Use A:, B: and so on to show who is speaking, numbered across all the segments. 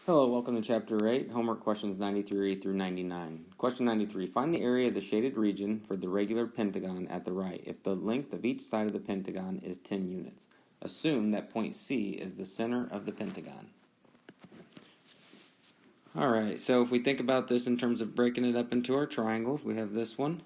A: Hello, welcome to Chapter 8, Homework Questions 93 through 99. Question 93. Find the area of the shaded region for the regular pentagon at the right if the length of each side of the pentagon is 10 units. Assume that point C is the center of the pentagon. Alright, so if we think about this in terms of breaking it up into our triangles, we have this one.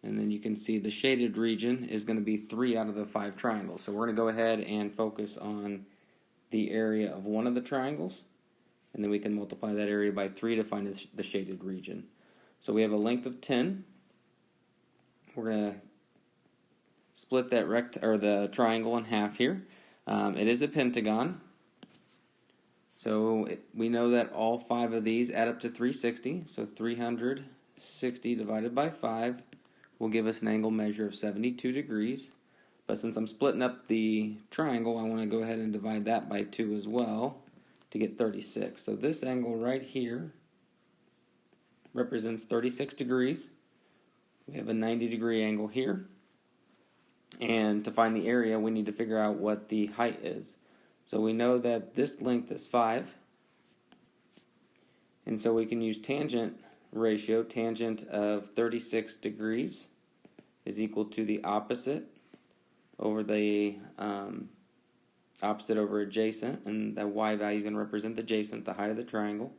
A: And then you can see the shaded region is going to be 3 out of the 5 triangles. So we're going to go ahead and focus on the area of one of the triangles, and then we can multiply that area by 3 to find the shaded region. So we have a length of 10. We're going to split that the triangle in half here. It is a pentagon, so we know that all 5 of these add up to 360. So 360 divided by 5 will give us an angle measure of 72 degrees. But since I'm splitting up the triangle, I want to go ahead and divide that by 2 as well to get 36. So this angle right here represents 36 degrees. We have a 90-degree angle here. And to find the area, we need to figure out what the height is. So we know that this length is 5. And so we can use tangent ratio. Tangent of 36 degrees is equal to the opposite over the opposite over adjacent, and the y value is going to represent the adjacent, the height of the triangle.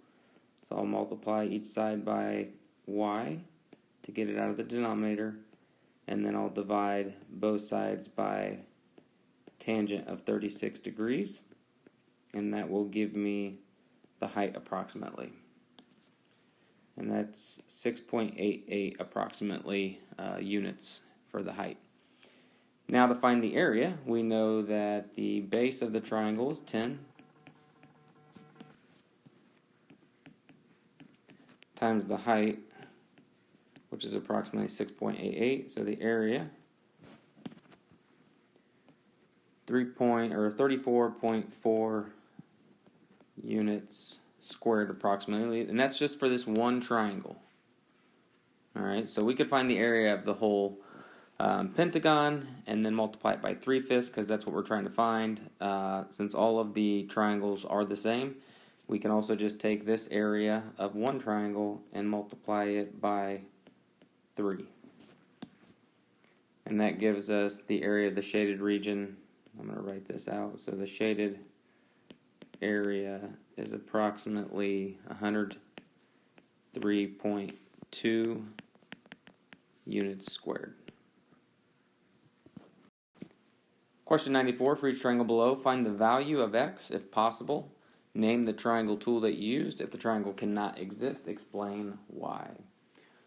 A: So I'll multiply each side by y to get it out of the denominator, and then I'll divide both sides by tangent of 36 degrees, and that will give me the height approximately. And that's 6.88 approximately units for the height. Now to find the area, we know that the base of the triangle is 10 times the height, which is approximately 6.88. So the area 34.4 units squared approximately, and that's just for this one triangle. All right, so we could find the area of the whole pentagon and then multiply it by 3/5 because that's what we're trying to find. Since all of the triangles are the same, we can also just take this area of one triangle and multiply it by 3. And that gives us the area of the shaded region. I'm going to write this out. So the shaded area is approximately 103.2 units squared. Question 94, for each triangle below, find the value of x if possible. Name the triangle tool that you used. If the triangle cannot exist, explain why.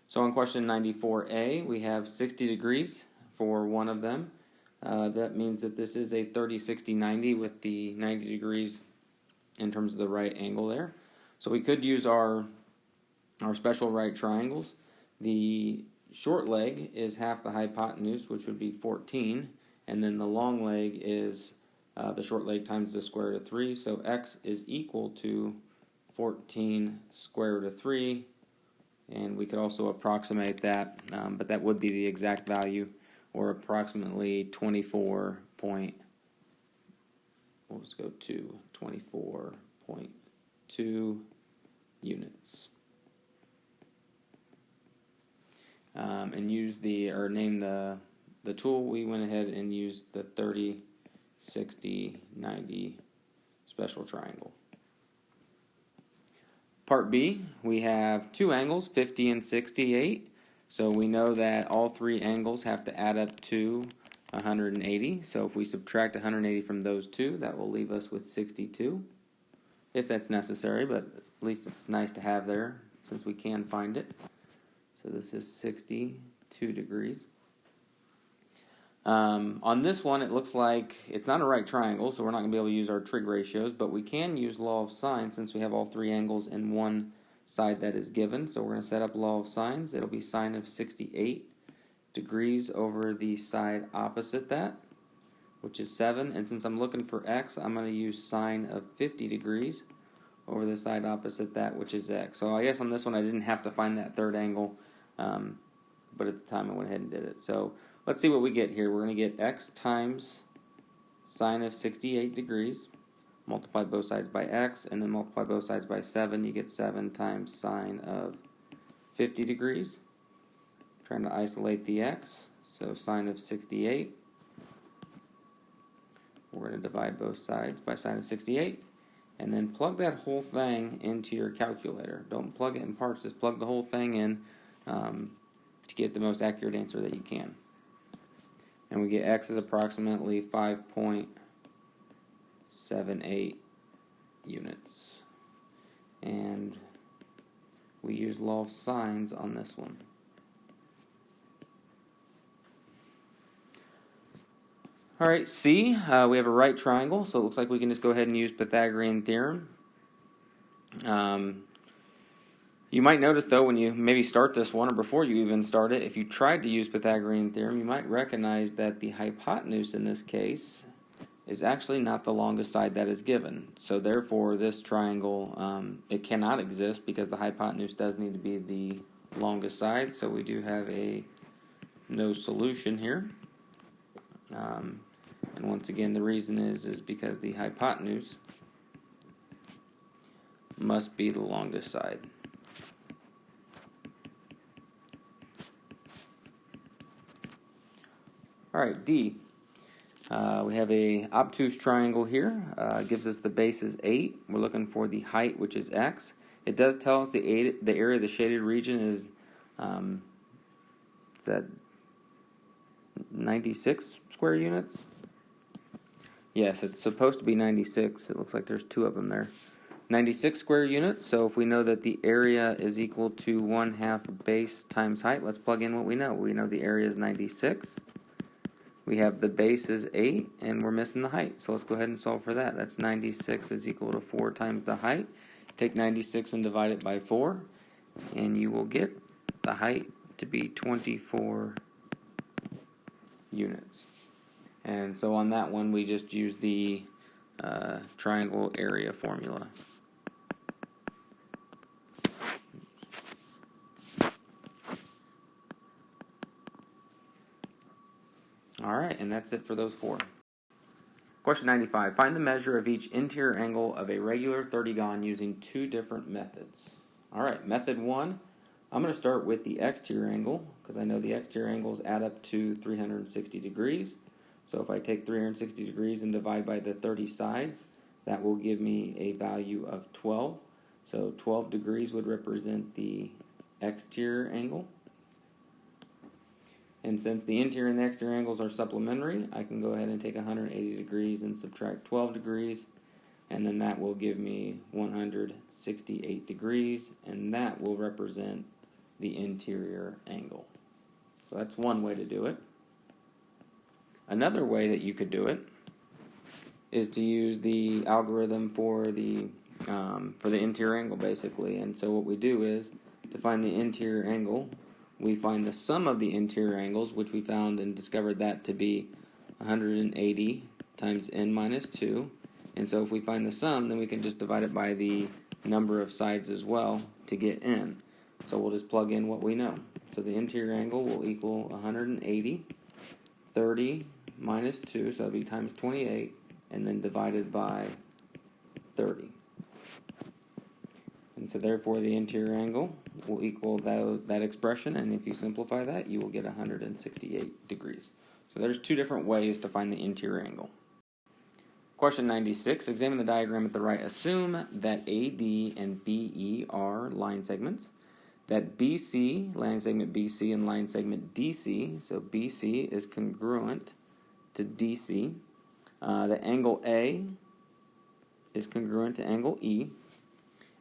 A: So on question 94a, we have 60 degrees for one of them. That means that this is a 30, 60, 90 with the 90 degrees in terms of the right angle there. So we could use our special right triangles. The short leg is half the hypotenuse, which would be 14. And then the long leg is the short leg times the square root of 3. So x is equal to 14 square root of 3. And we could also approximate that, but that would be the exact value, or approximately 24.2 units. And use name the tool. We went ahead and used the 30, 60, 90 special triangle. Part B, we have 2 angles, 50 and 68. So we know that all 3 angles have to add up to 180. So if we subtract 180 from those 2, that will leave us with 62, if that's necessary, but at least it's nice to have there since we can find it. So this is 62 degrees. On this one, it looks like it's not a right triangle, so we're not going to be able to use our trig ratios, but we can use law of sines since we have all 3 angles in one side that is given. So we're going to set up law of sines. It'll be sine of 68 degrees over the side opposite that, which is 7. And since I'm looking for x, I'm going to use sine of 50 degrees over the side opposite that, which is x. So I guess on this one I didn't have to find that third angle, but at the time I went ahead and did it. So let's see what we get here. We're going to get x times sine of 68 degrees multiply both sides by x, and then multiply both sides by 7. You get 7 times sine of 50 degrees. Trying to isolate the x, so sine of 68. We're going to divide both sides by sine of 68, and then plug that whole thing into your calculator. Don't plug it in parts, just plug the whole thing in to get the most accurate answer that you can. And we get x is approximately 5.78 units. And we use law of sines on this one. All right, C, we have a right triangle, so it looks like we can just go ahead and use Pythagorean theorem. You might notice, though, when you maybe start this one, or before you even start it, if you tried to use Pythagorean theorem, you might recognize that the hypotenuse in this case is actually not the longest side that is given. So therefore, this triangle, it cannot exist because the hypotenuse does need to be the longest side. So we do have a no solution here. And once again, the reason is because the hypotenuse must be the longest side. All right, D. We have a obtuse triangle here. Gives us the base is 8. We're looking for the height, which is x. It does tell us the area of the shaded region is that 96 square units? Yes, it's supposed to be 96. It looks like there's 2 of them there. 96 square units. So if we know that the area is equal to 1/2 base times height, let's plug in what we know. We know the area is 96. We have the base is 8, and we're missing the height. So let's go ahead and solve for that. That's 96 is equal to 4 times the height. Take 96 and divide it by 4, and you will get the height to be 24 units. And so on that one, we just use the triangle area formula. All right, and that's it for those 4. Question 95. Find the measure of each interior angle of a regular 30-gon using 2 different methods. All right, method 1, I'm going to start with the exterior angle because I know the exterior angles add up to 360 degrees. So if I take 360 degrees and divide by the 30 sides, that will give me a value of 12. So 12 degrees would represent the exterior angle. And since the interior and the exterior angles are supplementary, I can go ahead and take 180 degrees and subtract 12 degrees, and then that will give me 168 degrees, and that will represent the interior angle. So that's one way to do it. Another way that you could do it is to use the algorithm for the interior angle, basically. And so what we do is, to find the interior angle, we find the sum of the interior angles, which we found and discovered that to be 180 times n minus 2. And so if we find the sum, then we can just divide it by the number of sides as well to get n. So we'll just plug in what we know. So the interior angle will equal 180, 30 minus 2, so that would be times 28, and then divided by 30. And so therefore the interior angle will equal that expression, and if you simplify that, you will get 168 degrees. So there's 2 different ways to find the interior angle. Question 96, examine the diagram at the right. Assume that AD and BE are line segments, that BC, line segment BC, and line segment DC, so BC is congruent to DC, the angle A is congruent to angle E,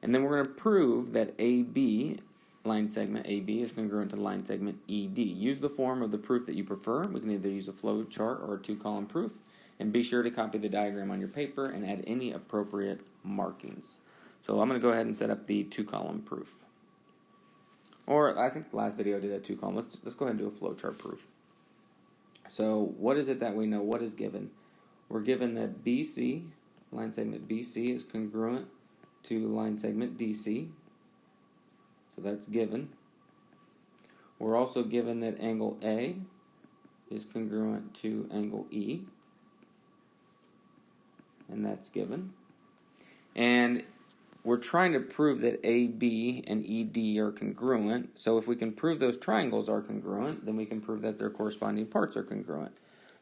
A: and then we're going to prove that AB, line segment AB, is congruent to line segment ED. Use the form of the proof that you prefer. We can either use a flow chart or a 2-column proof. And be sure to copy the diagram on your paper and add any appropriate markings. So I'm going to go ahead and set up the 2-column proof. Or I think the last video I did a 2-column. Let's go ahead and do a flow chart proof. So what is it that we know? What is given? We're given that BC, line segment BC, is congruent to line segment DC. So that's given. We're also given that angle A is congruent to angle E. And that's given. And we're trying to prove that AB and ED are congruent. So if we can prove those triangles are congruent, then we can prove that their corresponding parts are congruent.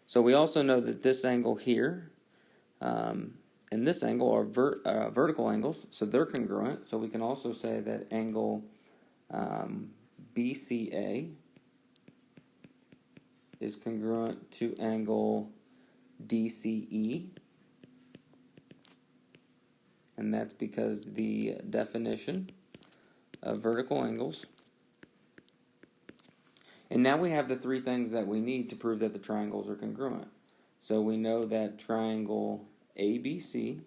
A: So we also know that this angle here and this angle are vertical angles, so they're congruent. So we can also say that angle BCA is congruent to angle DCE. And that's because the definition of vertical angles. And now we have the three things that we need to prove that the triangles are congruent. So we know that triangle ABC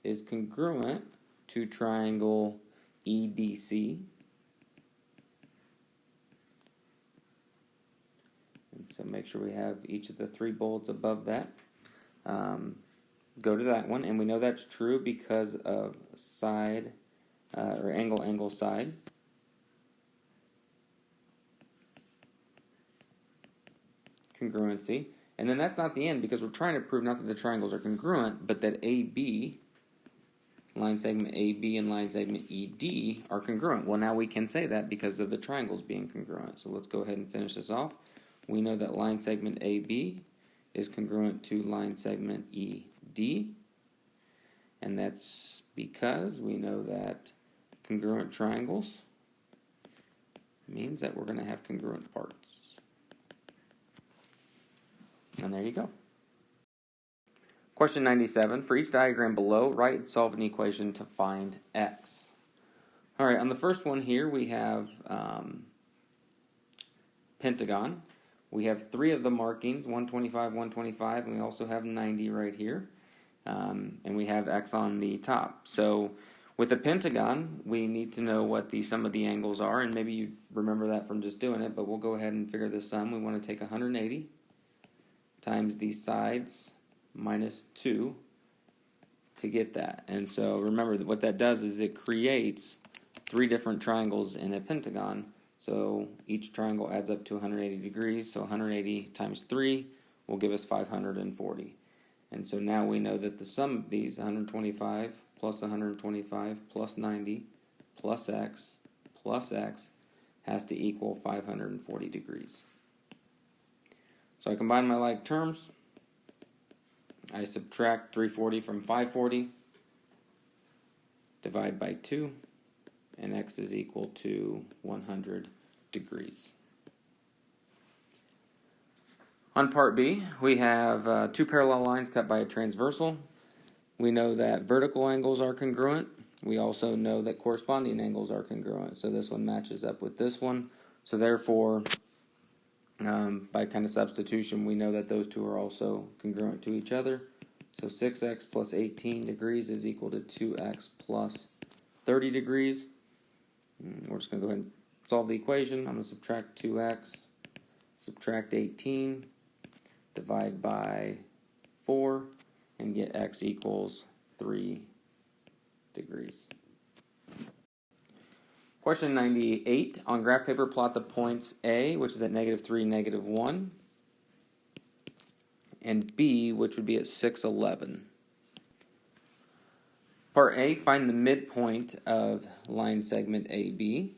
A: is congruent to triangle EDC. And so make sure we have each of the three bullets above that. Go to that one, and we know that's true because of side or angle side. Congruency. And then that's not the end, because we're trying to prove not that the triangles are congruent, but that AB, line segment AB and line segment ED are congruent. Well, now we can say that because of the triangles being congruent. So let's go ahead and finish this off. We know that line segment AB is congruent to line segment ED, and that's because we know that congruent triangles means that we're going to have congruent parts. And there you go. Question 97. For each diagram below, write and solve an equation to find x. All right, on the first one here, we have pentagon. We have three of the markings, 125, 125, and we also have 90 right here. And we have x on the top. So with a pentagon, we need to know what the sum of the angles are, and maybe you remember that from just doing it, but we'll go ahead and figure this sum. We want to take 180 times the sides minus 2 to get that. And so remember that what that does is it creates three different triangles in a pentagon. So each triangle adds up to 180 degrees. So 180 times 3 will give us 540. And so now we know that the sum of these, 125 plus 125 plus 90 plus x, has to equal 540 degrees. So I combine my like terms. I subtract 340 from 540, divide by 2, and x is equal to 100 degrees. On part B, we have two parallel lines cut by a transversal. We know that vertical angles are congruent. We also know that corresponding angles are congruent. So this one matches up with this one. So therefore, by kind of substitution, we know that those two are also congruent to each other. So 6x plus 18 degrees is equal to 2x plus 30 degrees. We're just going to go ahead and solve the equation. I'm going to subtract 2x, subtract 18, divide by 4, and get x equals 3 degrees. Question 98. On graph paper, plot the points A, which is at -3, -1, and B, which would be at 6, 11. Part A, find the midpoint of line segment AB.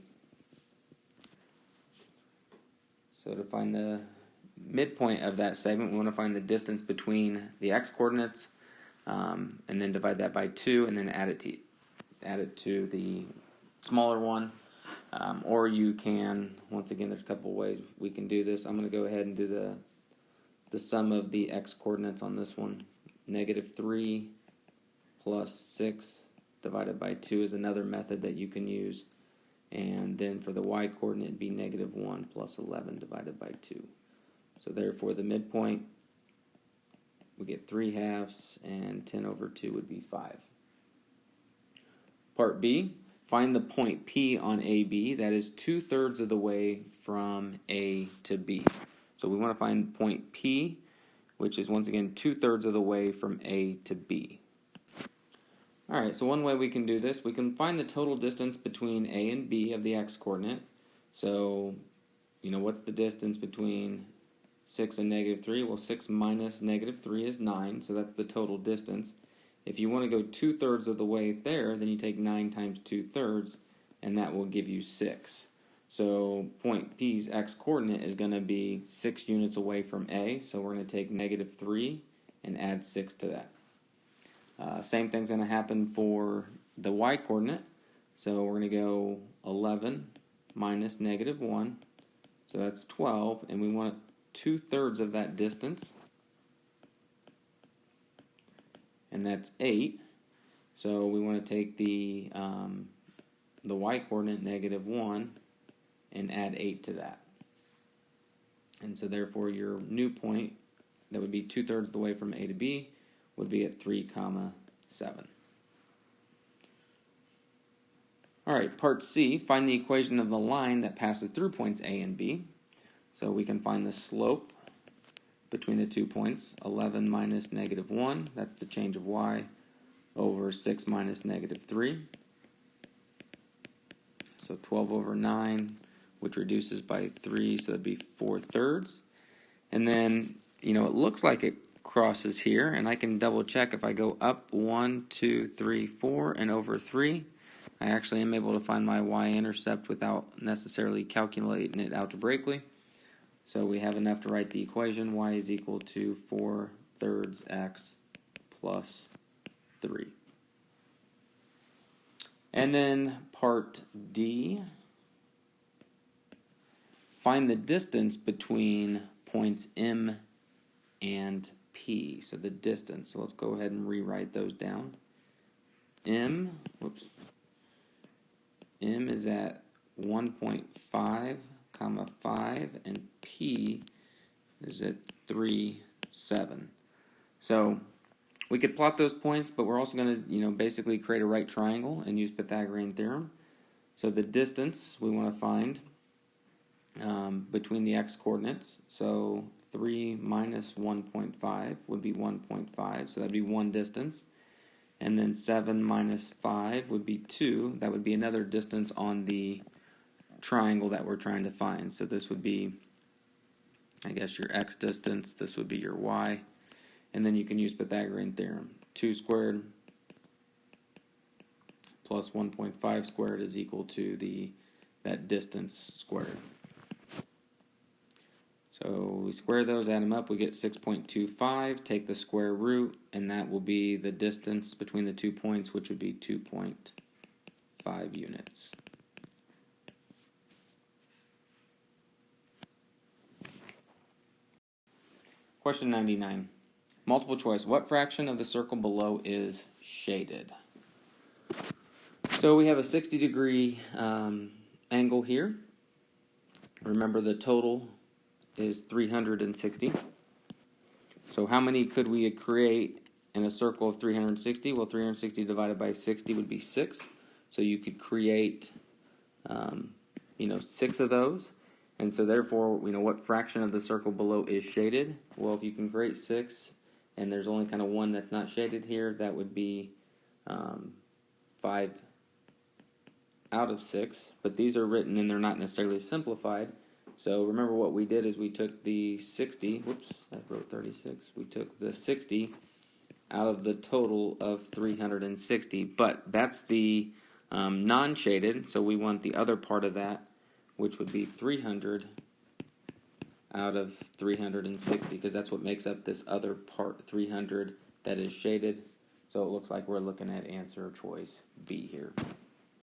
A: So to find the midpoint of that segment, we want to find the distance between the x-coordinates, and then divide that by 2, and then add it to the smaller one. Or you can, once again, there's a couple ways we can do this. I'm going to go ahead and do the sum of the x-coordinates on this one. -3 plus 6 divided by 2 is another method that you can use. And then for the y-coordinate, it'd be -1 plus 11 divided by 2. So therefore, the midpoint, we get 3/2, and 10 over 2 would be 5. Part B, find the point P on AB. That is 2/3 of the way from A to B. So we want to find point P, which is once again 2/3 of the way from A to B. All right, so one way we can do this, we can find the total distance between A and B of the x-coordinate. So, what's the distance between 6 and -3? Well, 6 minus -3 is 9, so that's the total distance. If you want to go 2/3 of the way there, then you take 9 times 2/3, and that will give you 6. So point P's x-coordinate is going to be 6 units away from A, so we're going to take -3 and add 6 to that. Same thing's going to happen for the y-coordinate. So we're going to go 11 minus -1, so that's 12, and we want 2/3 of that distance, and that's 8. So we want to take the y-coordinate -1 and add 8 to that. And so therefore your new point that would be 2/3 of the way from A to B would be at 3, 7. Alright, part C, find the equation of the line that passes through points A and B. So we can find the slope between the 2 points, 11 minus -1, that's the change of y, over 6 minus -3. So 12 over 9, which reduces by 3, so that'd be 4/3. And then, it looks like it crosses here, and I can double check if I go up 1, 2, 3, 4, and over 3. I actually am able to find my y-intercept without necessarily calculating it algebraically. So we have enough to write the equation. Y is equal to 4/3 x plus 3. And then part D, find the distance between points M and P. So the distance. So let's go ahead and rewrite those down. M is at 1.5, 5, and P is at 3, 7. So we could plot those points, but we're also going to, basically create a right triangle and use Pythagorean theorem. So the distance we want to find between the x-coordinates. So 3 minus 1.5 would be 1.5, so that would be one distance. And then 7 minus 5 would be 2. That would be another distance on the triangle that we're trying to find. So this would be, I guess, your x distance. This would be your y. And then you can use Pythagorean theorem. 2 squared plus 1.5 squared is equal to that distance squared. So we square those, add them up, we get 6.25, take the square root, and that will be the distance between the 2 points, which would be 2.5 units. Question 99. Multiple choice. What fraction of the circle below is shaded? So we have a 60-degree angle here. Remember the total is 360. So how many could we create in a circle of 360? Well, 360 divided by 60 would be 6. So you could create, 6 of those. And so therefore, what fraction of the circle below is shaded? Well, if you can create 6, and there's only kind of one that's not shaded here, that would be 5 out of 6. But these are written and they're not necessarily simplified. So remember what we did is we took the 60, whoops, I wrote 36. We took the 60 out of the total of 360. But that's the non-shaded, so we want the other part of that, which would be 300 out of 360, because that's what makes up this other part, 300, that is shaded. So it looks like we're looking at answer choice B here.